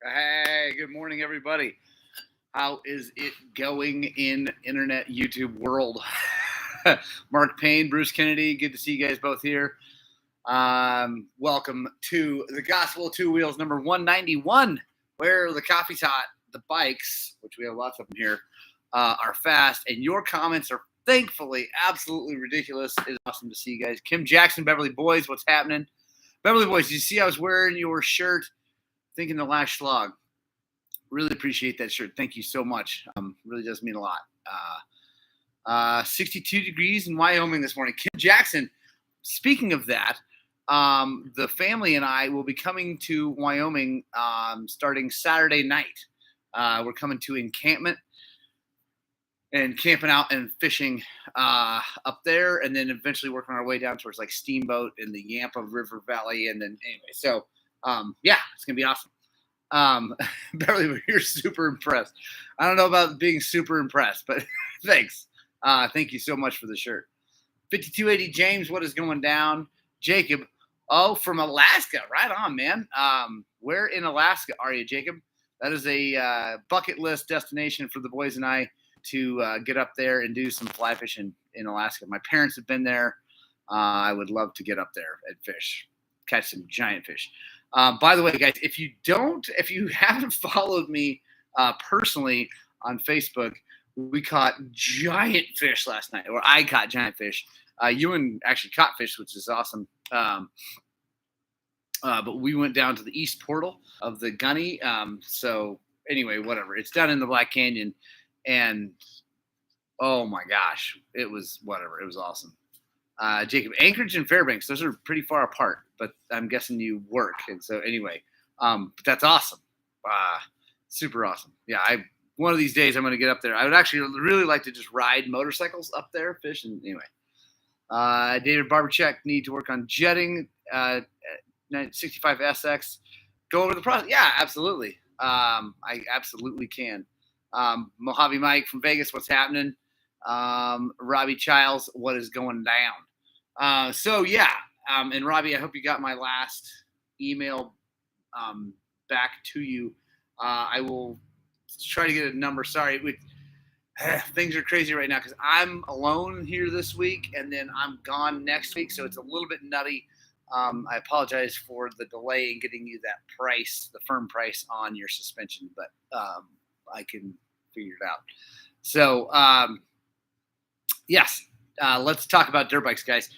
Hey, good morning, everybody. How is it going in internet YouTube world? Mark Payne, Bruce Kennedy, good to see you guys both here. Welcome to the Gospel of Two Wheels, number 191, where the coffee's hot, the bikes, which we have lots of them here, are fast, and your comments are thankfully absolutely ridiculous. It's awesome to see you guys. Kim Jackson, Beverly Boys, what's happening? Beverly Boys, did you see I was wearing your shirt? Thinking the last slog. Really appreciate that shirt. Thank you so much. Really does mean a lot. 62 degrees in Wyoming this morning. Kim Jackson, speaking of that, the family and I will be coming to Wyoming starting Saturday night. We're coming to encampment and camping out and fishing up there, and then eventually working our way down towards like Steamboat in the Yampa River Valley. And then anyway, so yeah, it's going to be awesome. Beverly, you're super impressed. I don't know about being super impressed, but thanks. Thank you so much for the shirt. 5280 James, what is going down? Jacob, from Alaska. Right on, man. Where in Alaska are you, Jacob? That is a bucket list destination for the boys and I to get up there and do some fly fishing in Alaska. My parents have been there. I would love to get up there and fish, catch some giant fish. By the way, guys, if you haven't followed me personally on Facebook, we caught giant fish last night, or I caught giant fish. Ewan actually caught fish, which is awesome. But we went down to the east portal of the Gunny. So anyway, whatever. It's down in the Black Canyon, and oh my gosh, it was whatever. It was awesome. Jacob, Anchorage and Fairbanks, those are pretty far apart, but I'm guessing you work. And so anyway, but that's awesome. Super awesome. Yeah, one of these days I'm going to get up there. I would actually really like to just ride motorcycles up there, fish. And anyway, David Barbercheck, need to work on jetting 65 SX. Go over the process. Yeah, absolutely. I absolutely can. Mojave Mike from Vegas, what's happening? Robbie Childs, what is going down? And Robbie, I hope you got my last email back to you. I will try to get a number. Sorry, things are crazy right now because I'm alone here this week, and then I'm gone next week, so it's a little bit nutty. I apologize for the delay in getting you that price, the firm price on your suspension, but I can figure it out. So, yes, let's talk about dirt bikes, guys.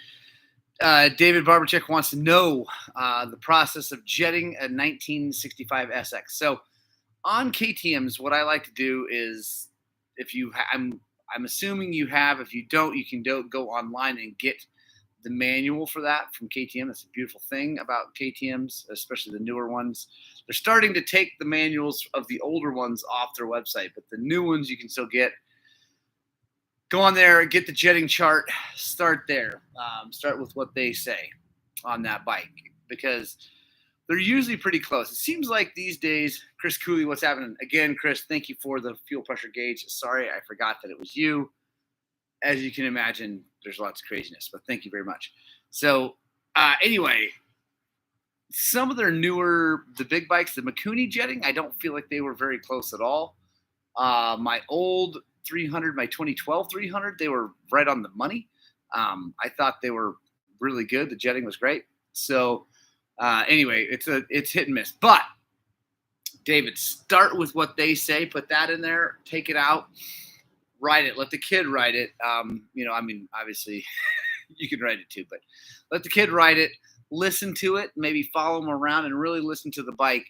David Barbercheck wants to know the process of jetting a 1965 SX. So on KTMs, what I like to do is, if you, I'm assuming you have. If you don't, you can go online and get the manual for that from KTM. That's a beautiful thing about KTMs, especially the newer ones. They're starting to take the manuals of the older ones off their website, but the new ones you can still get. Go on there, get the jetting chart, start there. Start with what they say on that bike because they're usually pretty close. It seems like these days, Chris Cooley, what's happening? Again, Chris, thank you for the fuel pressure gauge. Sorry, I forgot that it was you. As you can imagine, there's lots of craziness, but thank you very much. So anyway, some of their the big bikes, the Mikuni jetting, I don't feel like they were very close at all. My old 300, my 2012 300, they were right on the money. I thought they were really good. The jetting was great. So anyway, it's hit and miss. But David, start with what they say. Put that in there. Take it out. Ride it. Let the kid ride it. Obviously, you can ride it too, but let the kid ride it. Listen to it. Maybe follow him around and really listen to the bike.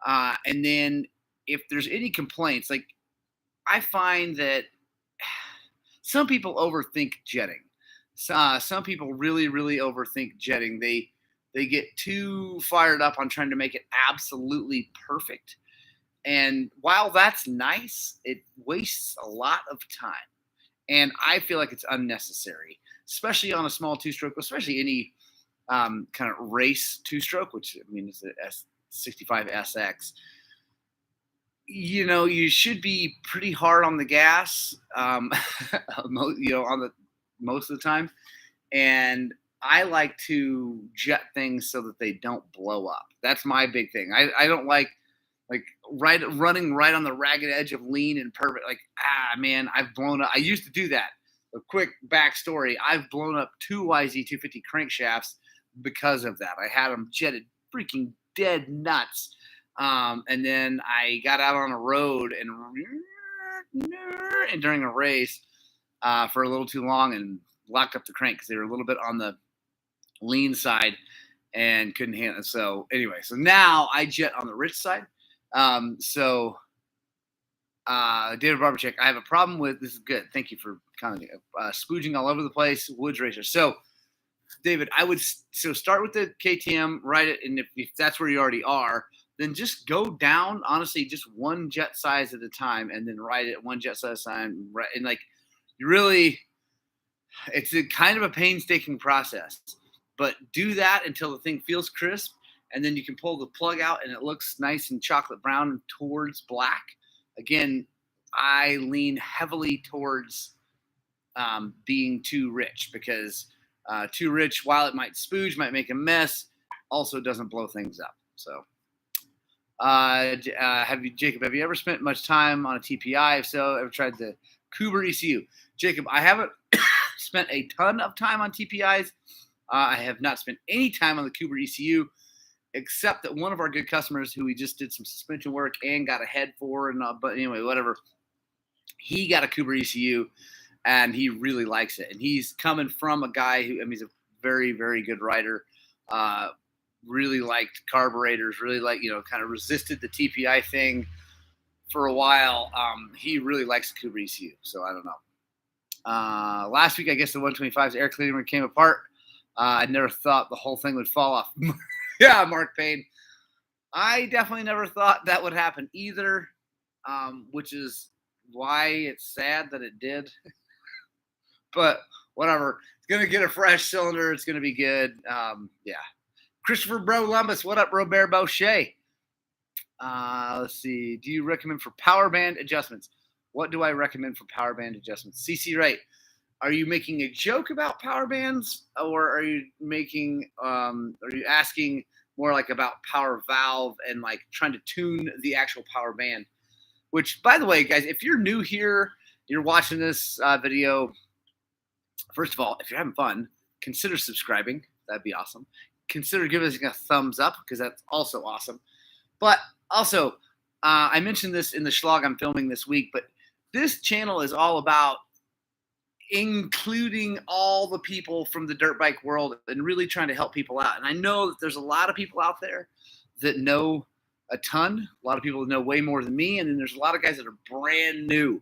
And then if there's any complaints, like I find that some people overthink jetting. Some people really, really overthink jetting. They get too fired up on trying to make it absolutely perfect. And while that's nice, it wastes a lot of time. And I feel like it's unnecessary, especially on a small two-stroke, especially any kind of race two-stroke, which, I mean, is a 65 SX. You should be pretty hard on the gas, on the most of the time. And I like to jet things so that they don't blow up. That's my big thing. I don't like like running right on the ragged edge of lean and perfect. Like, man, I've blown up. I used to do that. A quick backstory: I've blown up 2YZ250 crankshafts because of that. I had them jetted freaking dead nuts. And then I got out on a road and during a race for a little too long and locked up the crank because they were a little bit on the lean side and couldn't handle it. So anyway, so now I jet on the rich side. David Barbercheck, I have a problem with this. Is good. Thank you for commenting. Spooging all over the place, woods racer. So, David, I would start with the KTM, write it, and if that's where you already are, then just go down. Honestly, just one jet size at a time, and then write it one jet size at a time. Right, and like you really, it's a kind of a painstaking process, but do that until the thing feels crisp, and then you can pull the plug out, and it looks nice and chocolate brown towards black. Again, I lean heavily towards being too rich because too rich, while it might spooge, might make a mess, also doesn't blow things up. So, Jacob, have you ever spent much time on a TPI? If so, ever tried the Cooper ECU? Jacob, I haven't spent a ton of time on TPIs. I have not spent any time on the Cooper ECU. Except that one of our good customers who we just did some suspension work and got a head for, but anyway, whatever. He got a Cooper ECU, and he really likes it. And he's coming from a guy who, he's a very, very good rider. Really liked carburetors. Really kind of resisted the TPI thing for a while. He really likes the Cooper ECU. So I don't know. Last week, I guess the 125's air cleaner came apart. I never thought the whole thing would fall off. Yeah, Mark Payne. I definitely never thought that would happen either, which is why it's sad that it did. But whatever. It's going to get a fresh cylinder. It's going to be good. Yeah. Christopher Bro Lumbus. What up, Robert Boucher? Let's see. Do you recommend for power band adjustments? What do I recommend for power band adjustments? CC Wright. Are you making a joke about power bands, or are you asking more like about power valve and like trying to tune the actual power band? Which, by the way, guys, if you're new here, you're watching this video, first of all, if you're having fun, consider subscribing. That'd be awesome. Consider giving us a thumbs up because that's also awesome. But also, I mentioned this in the Schlog I'm filming this week, but this channel is all about including all the people from the dirt bike world and really trying to help people out. And I know that there's a lot of people out there that know a ton. A lot of people know way more than me. And then there's a lot of guys that are brand new.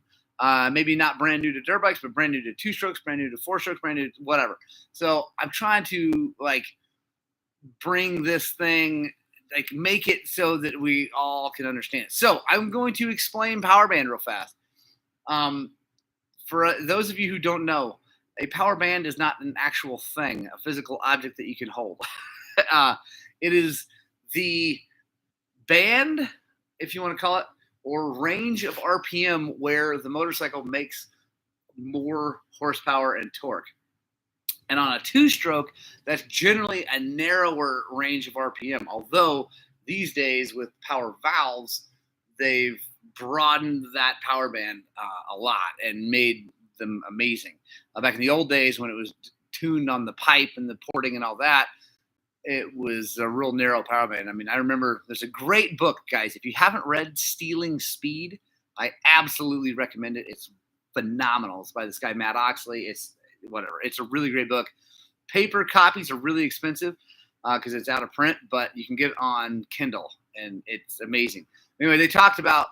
Maybe not brand new to dirt bikes, but brand new to 2-strokes, brand new to 4-strokes, brand new to whatever. So I'm trying to bring this thing, make it so that we all can understand it. So I'm going to explain power band real fast. For those of you who don't know, a power band is not an actual thing, a physical object that you can hold. It is the band, if you want to call it, or range of RPM where the motorcycle makes more horsepower and torque. And on a 2-stroke, that's generally a narrower range of RPM. Although these days with power valves, they've broadened that power band a lot and made them amazing. Back in the old days when it was tuned on the pipe and the porting and all that, it was a real narrow power band. I remember there's a great book, guys. If you haven't read Stealing Speed, I absolutely recommend it. It's phenomenal. It's by this guy, Matt Oxley. It's whatever. It's a really great book. Paper copies are really expensive because it's out of print, but you can get it on Kindle, and it's amazing. Anyway, they talked about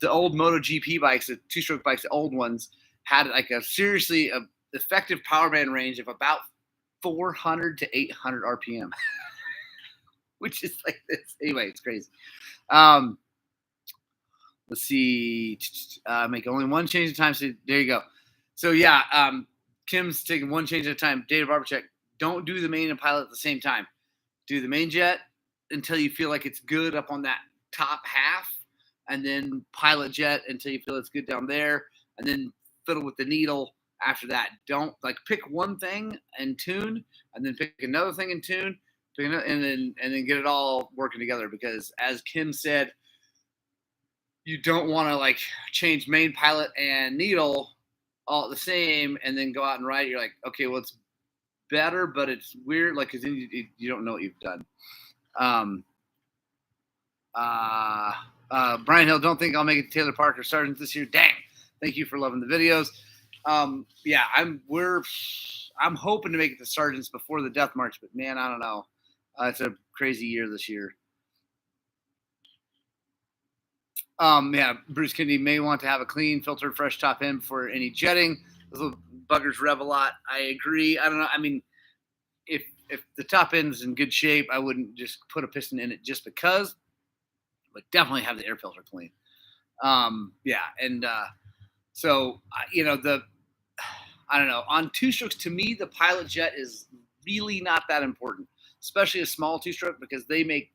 the old MotoGP bikes, the 2-stroke bikes, the old ones, had a seriously effective power band range of about 400 to 800 RPM, which is like this. Anyway, it's crazy. Let's see. Make only one change at a time. So there you go. So yeah, Kim's taking one change at a time. David Barbercheck, don't do the main and pilot at the same time. Do the main jet until you feel like it's good up on that top half, and then pilot jet until you feel it's good down there, and then fiddle with the needle after that. Don't pick one thing and tune, and then pick another thing and tune, and then get it all working together. Because as Kim said, you don't want to like change main, pilot, and needle all at the same and then go out and ride it. You're like, okay, well, it's better, but it's weird, like, because then you don't know what you've done. Brian Hill, don't think I'll make it to Taylor Parker Sergeant this year. Dang. Thank you for loving the videos. Yeah, I'm hoping to make it to Sergeants before the Death March, but man, I don't know. It's a crazy year this year. Yeah, Bruce Kennedy may want to have a clean, filtered, fresh top end before any jetting. Those little buggers rev a lot. I agree. I don't know. I mean, if the top end's in good shape, I wouldn't just put a piston in it just because, but definitely have the air filter clean. Yeah, and so you know, I don't know, on two-strokes, to me, the pilot jet is really not that important, especially a small two-stroke, because they make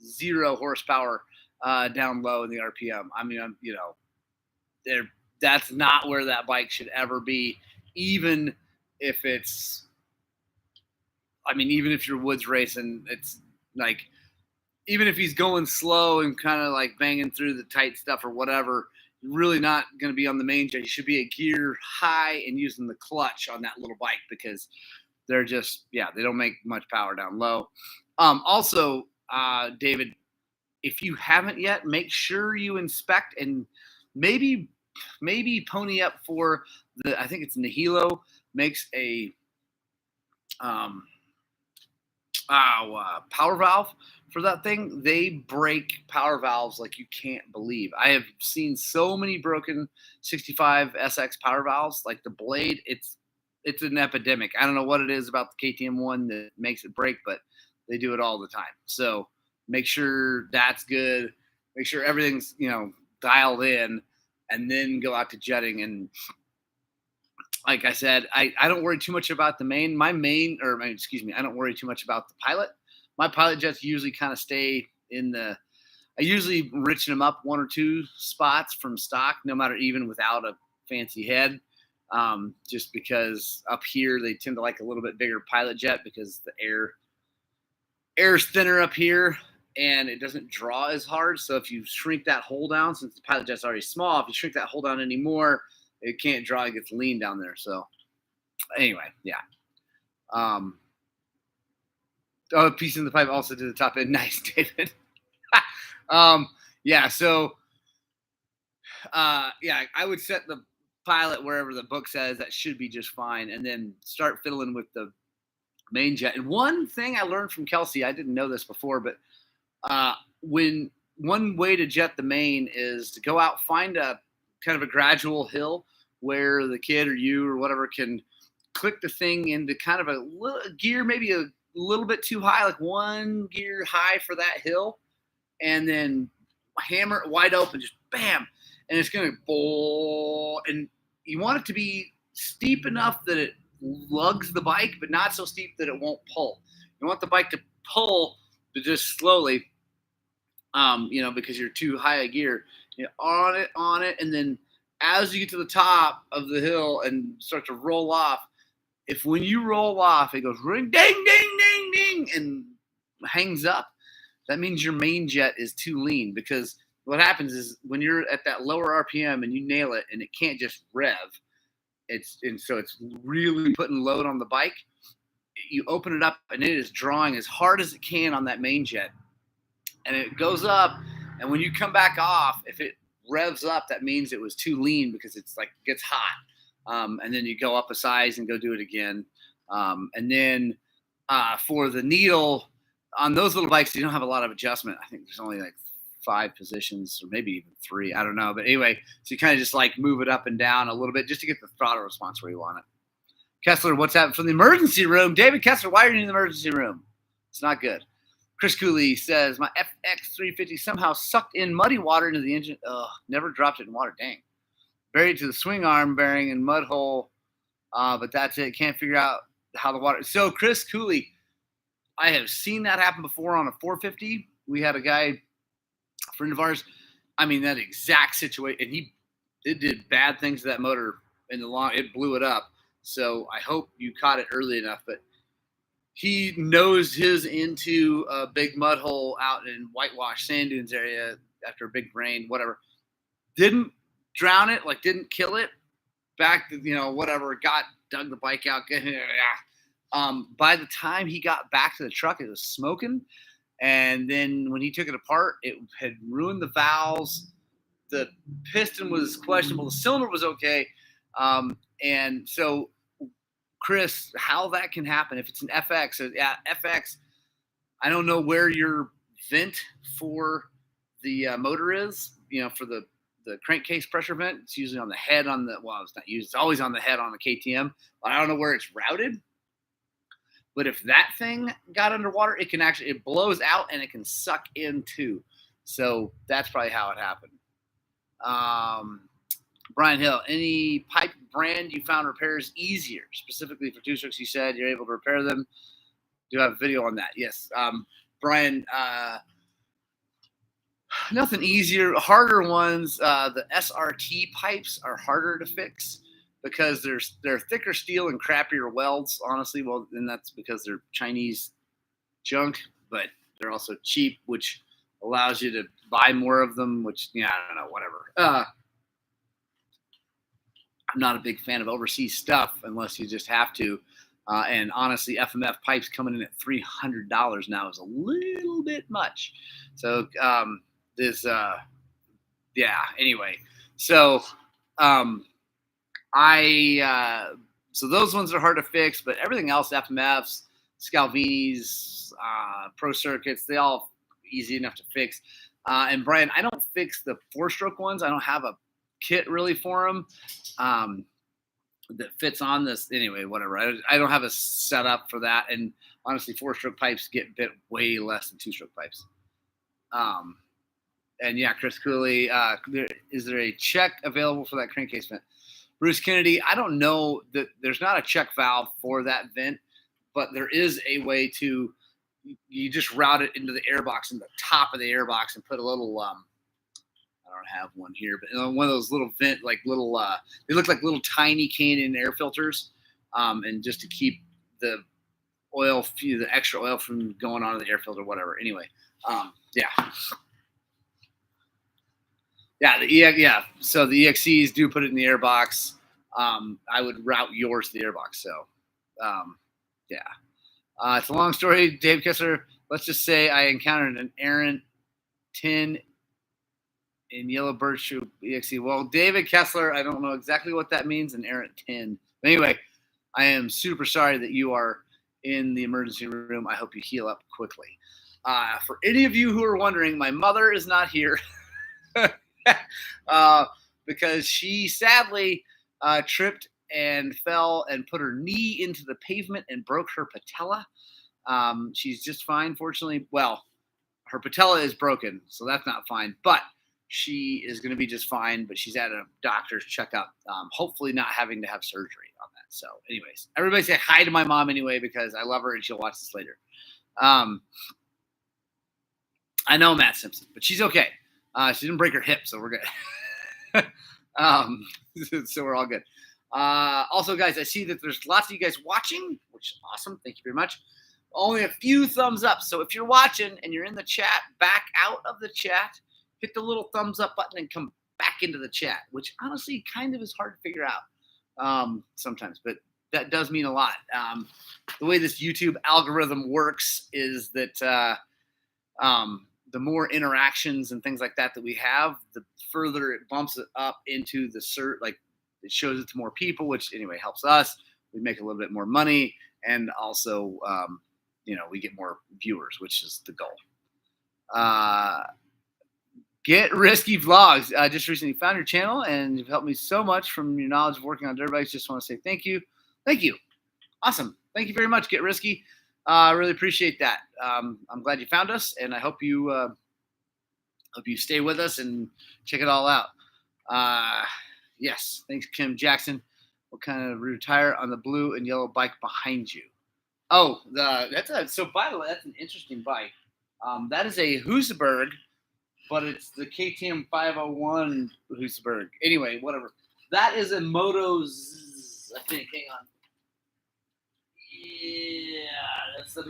0 horsepower down low in the RPM. I mean, you know, that's not where that bike should ever be, even if it's, I mean, even if you're woods racing, it's like, even if he's going slow and kind of like banging through the tight stuff or whatever, you're really not going to be on the main jet. You should be a gear high and using the clutch on that little bike, because they're just, yeah, they don't make much power down low. Also, David, if you haven't yet, make sure you inspect and maybe pony up for I think it's Nihilo makes a power valve for that thing. They break power valves like you can't believe. I have seen so many broken 65 SX power valves. Like the blade, it's an epidemic. I don't know what it is about the KTM one that makes it break, but they do it all the time. So make sure that's good. Make sure everything's, you know, dialed in, and then go out to jetting. And like I said, I don't worry too much about the main. I don't worry too much about the pilot. My pilot jets usually kind of stay in I usually richen them up 1 or 2 spots from stock, no matter, even without a fancy head. Just because up here they tend to like a little bit bigger pilot jet, because the air's thinner up here and it doesn't draw as hard. So if you shrink that hole down, since the pilot jet's already small, if you shrink that hole down anymore, it can't draw. It gets lean down there. So anyway, yeah. Piece in the pipe also to the top end. Nice, David. Yeah. So, yeah, I would set the pilot wherever the book says. That should be just fine, and then start fiddling with the main jet. And one thing I learned from Kelsey, I didn't know this before, but when one way to jet the main is to go out, find a kind of a gradual hill where the kid or you or whatever can click the thing into kind of a little gear, maybe a little bit too high, like 1 gear high for that hill, and then hammer it wide open, just bam, and it's going to bowl. And you want it to be steep enough that it lugs the bike, but not so steep that it won't pull. You want the bike to pull, but just slowly, you know, because you're too high a gear. You know, on it, and then as you get to the top of the hill and start to roll off, if when you roll off, it goes ring, ding, ding, ding, ding, and hangs up, that means your main jet is too lean. Because what happens is when you're at that lower RPM and you nail it and it can't just rev, so it's really putting load on the bike. You open it up and it is drawing as hard as it can on that main jet, and it goes up. And when you come back off, if it revs up, that means it was too lean, because it's like it gets hot. And then you go up a size and go do it again. And then for the needle, on those little bikes, you don't have a lot of adjustment. I think there's only like 5 positions, or maybe even 3. I don't know. But anyway, so you kind of just like move it up and down a little bit just to get the throttle response where you want it. Kessler, what's happening from the emergency room? David Kessler, why are you in the emergency room? It's not good. Chris Cooley says, my FX350 somehow sucked in muddy water into the engine. Ugh, never dropped it in water. Dang. Buried to the swing arm bearing in mud hole. But that's it. Can't figure out how the water. So Chris Cooley, I have seen that happen before on a 450. We had a guy, a friend of ours, I mean, that exact situation. And it did bad things to that motor in the long, it blew it up. So I hope you caught it early enough. But he nosed his into a big mud hole out in whitewash sand dunes area after a big rain, whatever. didn't drown it, like didn't kill it. Back to, whatever, dug the bike out. By the time he got back to the truck, it was smoking. And then when he took it apart, it had ruined the valves. The piston was questionable. The cylinder was okay. And so, Chris, how that can happen, if it's an FX, FX, I don't know where your vent for the motor is, for the crankcase pressure vent. It's usually on the head it's not used. It's always on the head on the KTM. But I don't know where it's routed. But if that thing got underwater, it blows out and it can suck in too. So that's probably how it happened. Brian Hill, any pipe brand you found repairs easier, specifically for two-strokes? You said you're able to repair them. Do you have a video on that? Yes. Brian, nothing easier. Harder ones, the SRT pipes are harder to fix because they're thicker steel and crappier welds, honestly. Well, and that's because they're Chinese junk, but they're also cheap, which allows you to buy more of them, which, I don't know, whatever. I'm not a big fan of overseas stuff unless you just have to. And honestly, FMF pipes coming in at $300 now is a little bit much. So anyway. So so those ones are hard to fix, but everything else, FMFs, Scalvini's, Pro Circuits, they all easy enough to fix. And Brian, I don't fix the 4-stroke ones. I don't have a kit really for them that fits on this. Anyway, whatever. I don't have a setup for that. And honestly, 4-stroke pipes get bit way less than 2-stroke pipes. And yeah, Chris Cooley, is there a check available for that crankcase vent? Bruce Kennedy, I don't know that there's not a check valve for that vent, but there is a way to, you just route it into the airbox in the top of the airbox and put a little, I don't have one here, but one of those little vent, like little, they look like little tiny Canon air filters. And just to keep the extra oil from going onto the air filter, whatever. Anyway, So the EXCs do put it in the airbox. I would route yours to the airbox. So, it's a long story. Dave Kessler, let's just say I encountered an errant 10 in yellow birch EXC. Well, David Kessler, I don't know exactly what that means, an errant 10. But anyway, I am super sorry that you are in the emergency room. I hope you heal up quickly. For any of you who are wondering, my mother is not here. Because she sadly tripped and fell and put her knee into the pavement and broke her patella. She's just fine, fortunately. Well, her patella is broken, so that's not fine. But she is going to be just fine. But she's at a doctor's checkup, hopefully not having to have surgery on that. So anyways, everybody say hi to my mom anyway, because I love her and she'll watch this later. I know Matt Simpson, but she's okay. She didn't break her hip, so we're good. So we're all good. Also, guys, I see that there's lots of you guys watching, which is awesome. Thank you very much. Only a few thumbs up. So if you're watching and you're in the chat, back out of the chat, hit the little thumbs up button and come back into the chat, which honestly kind of is hard to figure out sometimes, but that does mean a lot. The way this YouTube algorithm works is that the more interactions and things like that we have, the further it bumps it up into the like it shows it to more people, which anyway helps us. We make a little bit more money, and also we get more viewers, which is the goal. Get Risky Vlogs. I just recently found your channel, and you've helped me so much from your knowledge of working on dirt bikes. Just want to say thank you. Thank you. Awesome. Thank you very much, Get Risky. I really appreciate that. I'm glad you found us, and I hope you stay with us and check it all out. Yes, thanks, Kim Jackson. What kind of rear tire on the blue and yellow bike behind you? Oh, so by the way, that's an interesting bike. That is a Husaberg, but it's the KTM 501 Husaberg. Anyway, whatever. That is a Moto's, I think. Hang on. Yeah, that's the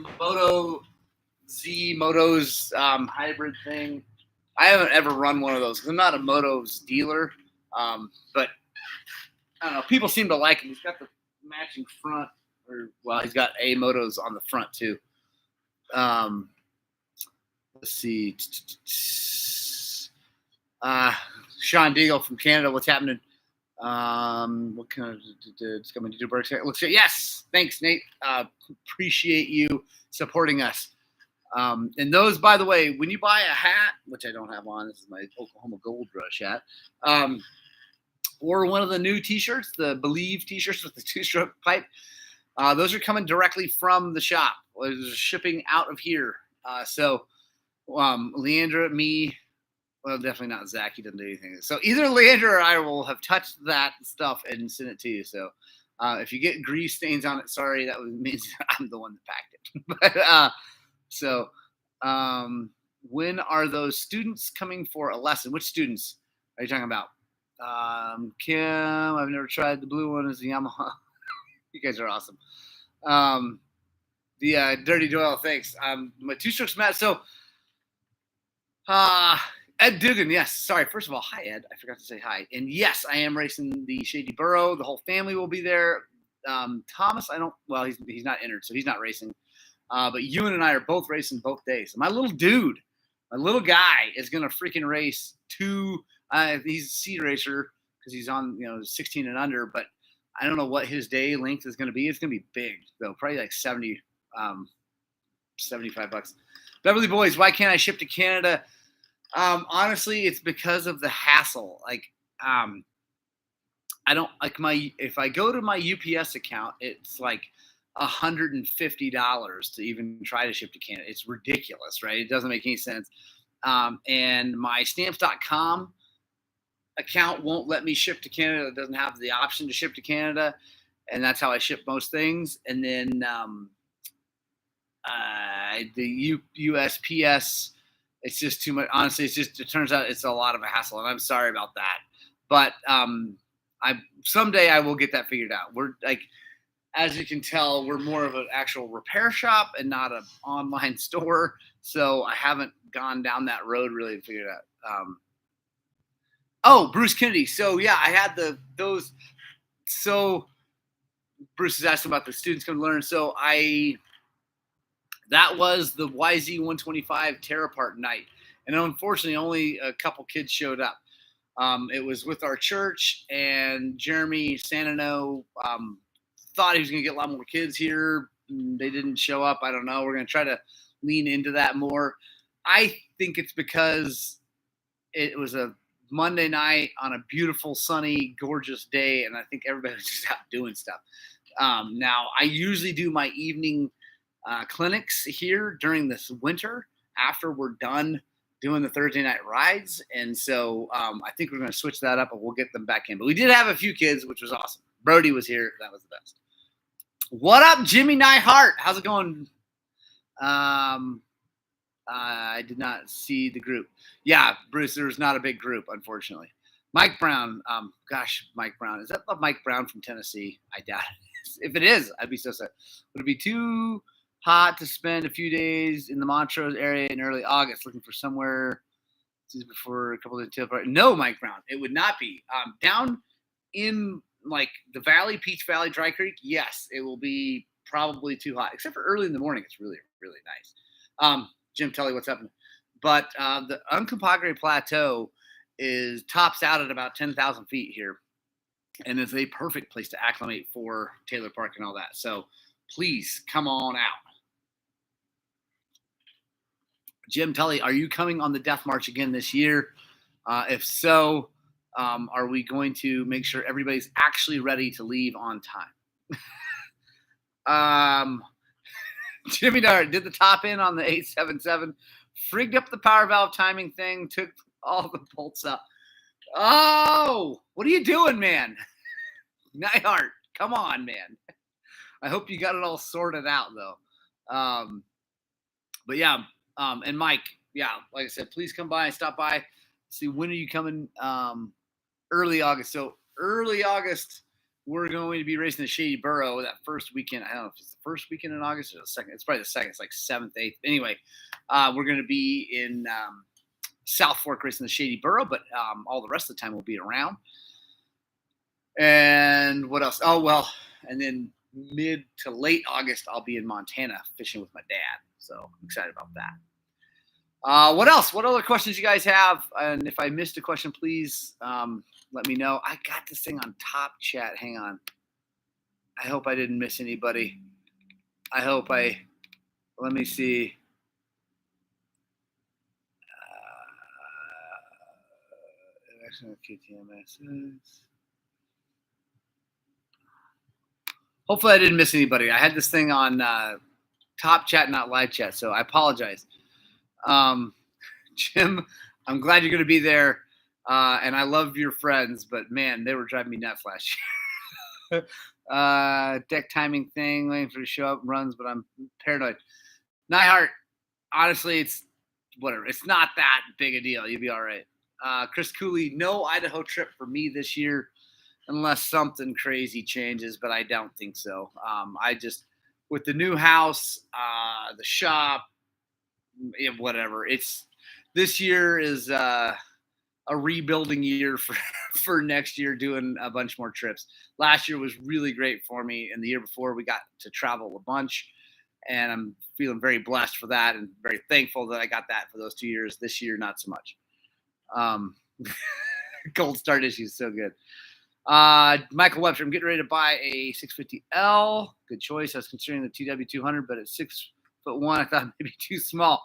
Moto's hybrid thing. I haven't ever run one of those because I'm not a motos dealer. But I don't know. People seem to like him. He's got the matching front, he's got A motos on the front too. Let's see. Sean Deagle from Canada. What's happening? What kind of it's coming to do? Looks good. Yes, thanks, Nate. Appreciate you supporting us. And those, by the way, when you buy a hat, which I don't have on, this is my Oklahoma Gold Rush hat, or one of the new T-shirts, the Believe T-shirts with the two-stroke pipe, those are coming directly from the shop. There's shipping out of here. So Leandra, me, well, definitely not Zach. He doesn't do anything. So either Leandra or I will have touched that stuff and sent it to you. So if you get grease stains on it, sorry, that means I'm the one that packed it. But so when are those students coming for a lesson? Which students are you talking about? Kim, I've never tried the blue one. Is the Yamaha. You guys are awesome. The Dirty Doyle, thanks. My two-strokes match. So Ed Dugan, yes. Sorry. First of all, hi, Ed. I forgot to say hi. And yes, I am racing the Shady Burrow. The whole family will be there. Thomas, he's not entered, so he's not racing. But Ewan and I are both racing both days. My little dude, my little guy is going to freaking race two. He's a seed racer because he's on, 16 and under, but I don't know what his day length is going to be. It's going to be big, though. Probably like $75. Beverly Boys, why can't I ship to Canada? Honestly, it's because of the hassle. Like, I don't like if I go to my UPS account, it's like $150 to even try to ship to Canada. It's ridiculous, right? It doesn't make any sense. And my stamps.com account won't let me ship to Canada. It doesn't have the option to ship to Canada. And that's how I ship most things. And then the USPS, it's just too much. Honestly, it turns out it's a lot of a hassle, and I'm sorry about that. But someday I will get that figured out. We're like, as you can tell, we're more of an actual repair shop and not an online store. So I haven't gone down that road really to figure it out. Bruce Kennedy. So yeah, I had those. So Bruce is asking about the students come to learn. So that was the YZ 125 tear apart night. And unfortunately, only a couple kids showed up. It was with our church, and Jeremy Sanino thought he was going to get a lot more kids here. They didn't show up. I don't know. We're going to try to lean into that more. I think it's because it was a Monday night on a beautiful, sunny, gorgeous day, and I think everybody was just out doing stuff. Now, I usually do my evening clinics here during this winter after we're done doing the Thursday night rides. And so I think we're going to switch that up and we'll get them back in. But we did have a few kids, which was awesome. Brody was here. That was the best. What up, Jimmy Nyhart? How's it going? I did not see the group. Yeah, Bruce, there's not a big group, unfortunately. Mike Brown. Mike Brown. Is that Mike Brown from Tennessee? I doubt it. If it is, I'd be so sad. Would it be too hot to spend a few days in the Montrose area in early August looking for somewhere before a couple of days? No, Mike Brown, it would not be. Down in like the Valley, Peach Valley, Dry Creek, yes, it will be probably too hot, except for early in the morning. It's really, really nice. Jim, tell you what's happening. But the Uncompahgre Plateau tops out at about 10,000 feet here, and it's a perfect place to acclimate for Taylor Park and all that. So please come on out. Jim Tully, are you coming on the Death March again this year? If so, are we going to make sure everybody's actually ready to leave on time? Jimmy Dart did the top in on the 877, frigged up the power valve timing thing, took all the bolts up. Oh, what are you doing, man? Nyhart, come on, man. I hope you got it all sorted out, though. But yeah, and Mike, yeah, like I said, please come by and stop by. See, when are you coming? Early August. So early August, we're going to be racing the Shady Burrow that first weekend. I don't know if it's the first weekend in August or the second. It's probably the second. It's like 7th, 8th. Anyway, we're going to be in South Fork racing the Shady Burrow, but all the rest of the time we'll be around. And what else? Oh, well, and then mid to late August, I'll be in Montana fishing with my dad. So I'm excited about that. What else? What other questions you guys have? And if I missed a question, please let me know. I got this thing on top chat. Hang on. I hope I didn't miss anybody. Let me see. Hopefully I didn't miss anybody. I had this thing on top chat, not live chat, so I apologize. Jim, I'm glad you're going to be there, and I love your friends, but man, they were driving me nuts last year. Deck timing thing, waiting for you to show up, runs, but I'm paranoid. Nyhart, honestly, it's whatever. It's not that big a deal. You'll be all right. Chris Cooley, no Idaho trip for me this year unless something crazy changes, but I don't think so. I just, with the new house, the shop, whatever. This year is a rebuilding year for next year, doing a bunch more trips. Last year was really great for me, and the year before we got to travel a bunch, and I'm feeling very blessed for that and very thankful that I got that for those 2 years. This year, not so much. Gold start issue is so good. Michael Webster, I'm getting ready to buy a 650L. Good choice. I was considering the TW200, but at 6'1", I thought maybe too small.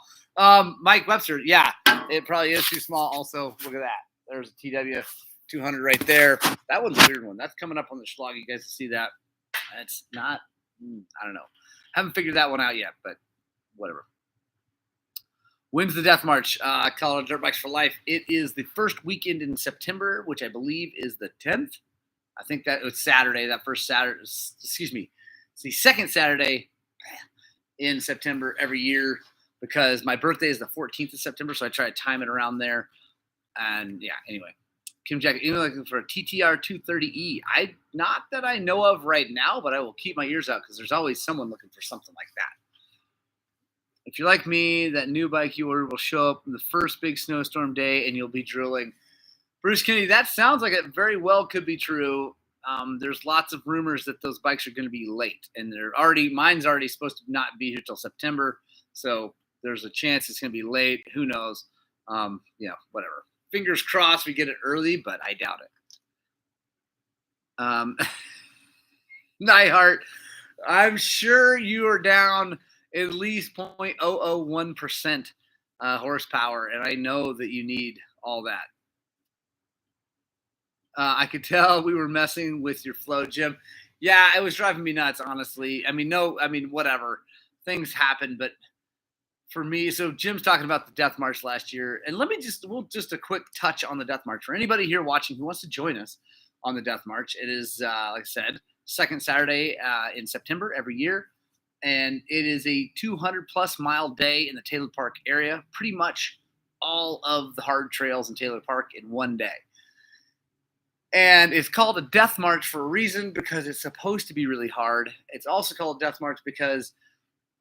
Mike Webster, yeah, it probably is too small. Also, look at that. There's a TW200 right there. That one's a weird one. That's coming up on the Schlag. You guys see that? That's not, I don't know. Haven't figured that one out yet, but whatever. When's the Death March? Colorado Dirt Bikes for Life. It is the first weekend in September, which I believe is the 10th. I think that it's Saturday, that first Saturday. Excuse me. It's the second Saturday in September every year because my birthday is the 14th of September, so I try to time it around there. And, yeah, anyway. Kim Jack, even looking for a TTR 230E. Not that I know of right now, but I will keep my ears out because there's always someone looking for something like that. If you're like me, that new bike you ordered will show up in the first big snowstorm day and you'll be drilling. Bruce Kennedy, that sounds like it very well could be true. There's lots of rumors that those bikes are going to be late, and mine's already supposed to not be here till September, so there's a chance it's going to be late. Who knows? Whatever. Fingers crossed we get it early, but I doubt it. Nyhart, I'm sure you are down at least 0.001% horsepower, and I know that you need all that. I could tell we were messing with your flow, Jim. Yeah, it was driving me nuts, honestly. Whatever. Things happen, but for me, so Jim's talking about the Death March last year, and we'll just a quick touch on the Death March. For anybody here watching who wants to join us on the Death March, it is, like I said, second Saturday in September every year. And it is a 200-plus mile day in the Taylor Park area, pretty much all of the hard trails in Taylor Park in one day. And it's called a Death March for a reason, because it's supposed to be really hard. It's also called a Death March because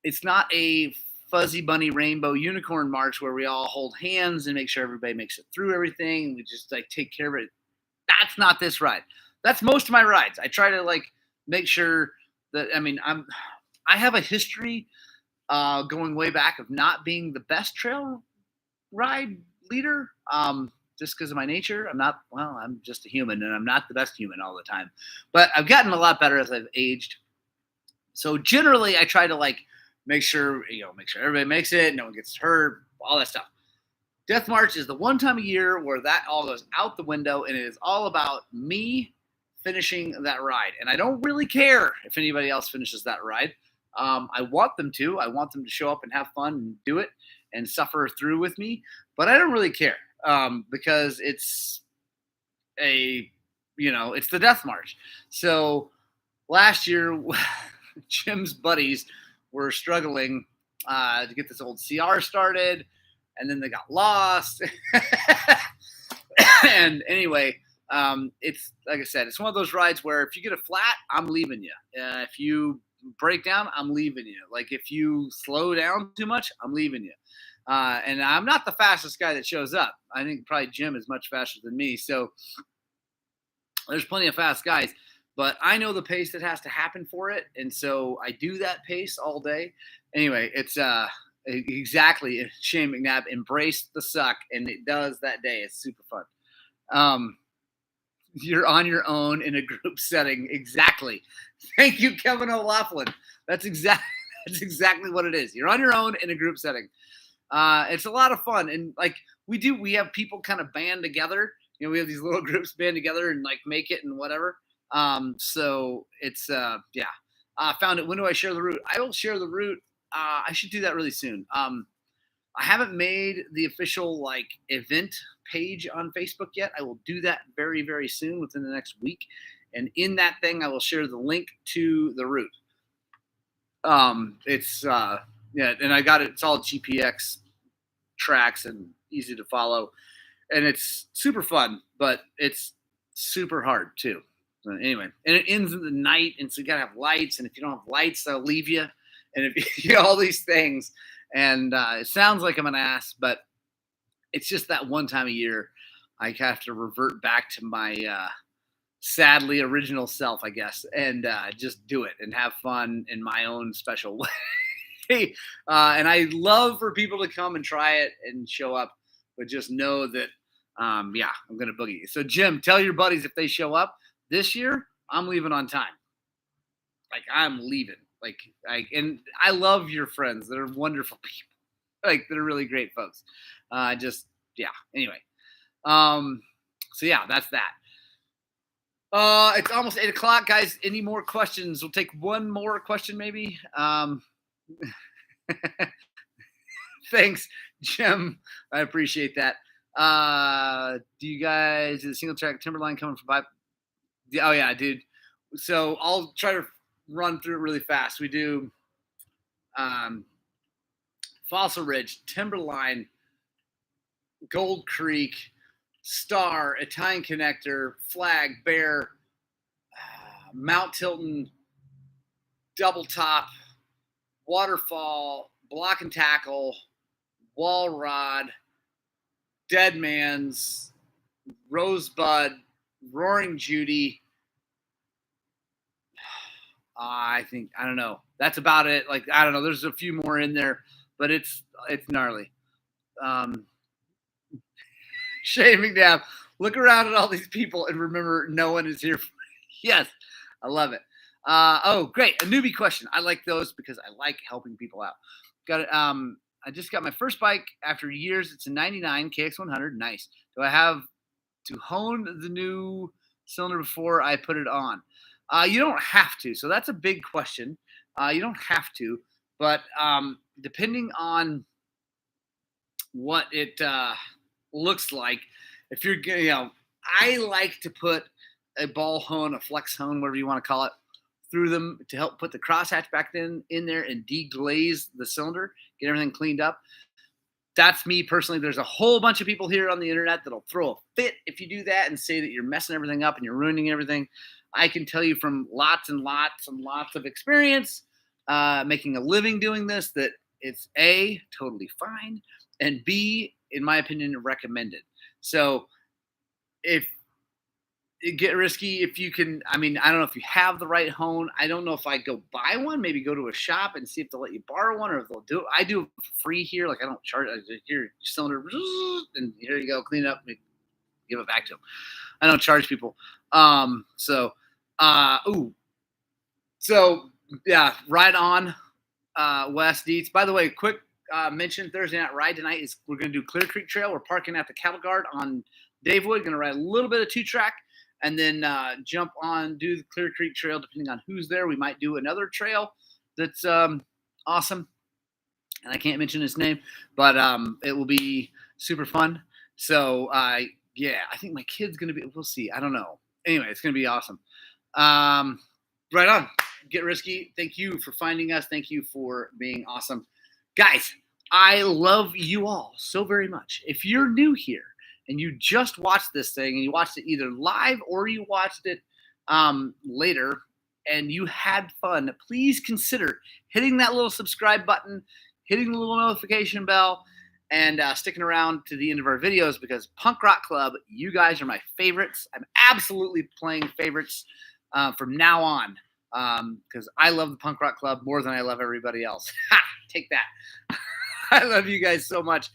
it's not a fuzzy bunny rainbow unicorn march where we all hold hands and make sure everybody makes it through everything and we just take care of it. That's not this ride. That's most of my rides. I try to make sure that, I have a history going way back of not being the best trail ride leader just because of my nature. I'm just a human, and I'm not the best human all the time. But I've gotten a lot better as I've aged. So generally, I try to make sure everybody makes it, no one gets hurt, all that stuff. Death March is the one time a year where that all goes out the window, and it is all about me finishing that ride. And I don't really care if anybody else finishes that ride. I want them to. I want them to show up and have fun and do it and suffer through with me. But I don't really care because it's it's the Death March. So last year, Jim's buddies were struggling to get this old CR started, and then they got lost. And anyway, it's like I said, it's one of those rides where if you get a flat, I'm leaving you. If you break down, I'm leaving you. If you slow down too much, I'm leaving you. And I'm not the fastest guy that shows up. I think probably Jim is much faster than me. So there's plenty of fast guys, but I know the pace that has to happen for it. And so I do that pace all day. Anyway, it's exactly Shane McNabb embraced the suck, and it does that day. It's super fun. You're on your own in a group setting. Exactly. Thank you, Kevin O'Laughlin. That's exactly what it is. You're on your own in a group setting. It's a lot of fun. And like we have people kind of band together. You know, we have these little groups band together and like make it and whatever. So it's, found it. When do I share the route? I will share the route. I should do that really soon. I haven't made the official like event page on Facebook yet. I will do that very, very soon within the next week. And in that thing, I will share the link to the route. And I got it. It's all GPX tracks and easy to follow. And it's super fun, but it's super hard too. So anyway, and it ends in the night. And so you got to have lights. And if you don't have lights, they'll leave you. And if you all these things. And it sounds like I'm an ass, but it's just that one time a year I have to revert back to my sadly original self, I guess, and just do it and have fun in my own special way. And I love for people to come and try it and show up, but just know that, I'm going to boogie you. So, Jim, tell your buddies if they show up this year, I'm leaving on time. Like, I'm leaving. And I love your friends. They're wonderful people. Like, they're really great folks. Anyway. So yeah, that's that. It's almost 8:00, guys. Any more questions? We'll take one more question, maybe. Thanks, Jim. I appreciate that. Do you guys, is a single track Timberline coming from 5? Oh yeah, dude. So I'll try to run through it really fast. We do Fossil Ridge, Timberline, Gold Creek, Star, Italian Connector, Flag, Bear, Mount Tilton, Double Top, Waterfall, Block and Tackle, Wall Rod, Dead Man's, Rosebud, Roaring Judy. I don't know. That's about it. Like, I don't know. There's a few more in there, but it's gnarly. Shane McNabb, look around at all these people and remember no one is here. Yes, I love it. Great. A newbie question. I like those because I like helping people out. Got it. I just got my first bike after years. It's a 99 KX100. Nice. Do I have to hone the new cylinder before I put it on? You don't have to. So that's a big question. You don't have to, but depending on what it looks like, if you're, I like to put a ball hone, a flex hone, whatever you want to call it, through them to help put the crosshatch back in there and deglaze the cylinder, get everything cleaned up. That's me personally. There's a whole bunch of people here on the internet that'll throw a fit if you do that and say that you're messing everything up and you're ruining everything. I can tell you from lots and lots and lots of experience making a living doing this that it's A, totally fine, and B, in my opinion, recommended. So if it get risky, if you can, I don't know if you have the right hone. I don't know if I go buy one, maybe go to a shop and see if they'll let you borrow one or if they'll do it. I do it for free here. Like, I don't charge. I just, here, cylinder, and here you go, clean it up and give it back to them. I don't charge people. So yeah, ride on, West Dietz. By the way, quick mention, Thursday night ride tonight is we're going to do Clear Creek Trail. We're parking at the Cattle Guard on Davewood. Going to ride a little bit of 2-track and then jump on, do the Clear Creek Trail. Depending on who's there, we might do another trail that's awesome. And I can't mention his name, but it will be super fun. So, yeah, I think my kid's going to be, we'll see. I don't know. Anyway, it's going to be awesome. Right on. Get risky. Thank you for finding us. Thank you for being awesome. Guys, I love you all so very much. If you're new here and you just watched this thing and you watched it either live or you watched it later and you had fun, please consider hitting that little subscribe button, hitting the little notification bell, and sticking around to the end of our videos, because Punk Rock Club, you guys are my favorites. I'm absolutely playing favorites from now on, because I love the Punk Rock Club more than I love everybody else. Ha! Take that. I love you guys so much.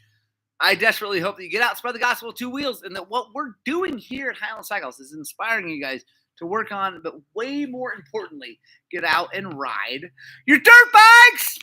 I desperately hope that you get out, spread the gospel of two wheels, and that what we're doing here at Highland Cycles is inspiring you guys to work on, but way more importantly, get out and ride your dirt bikes!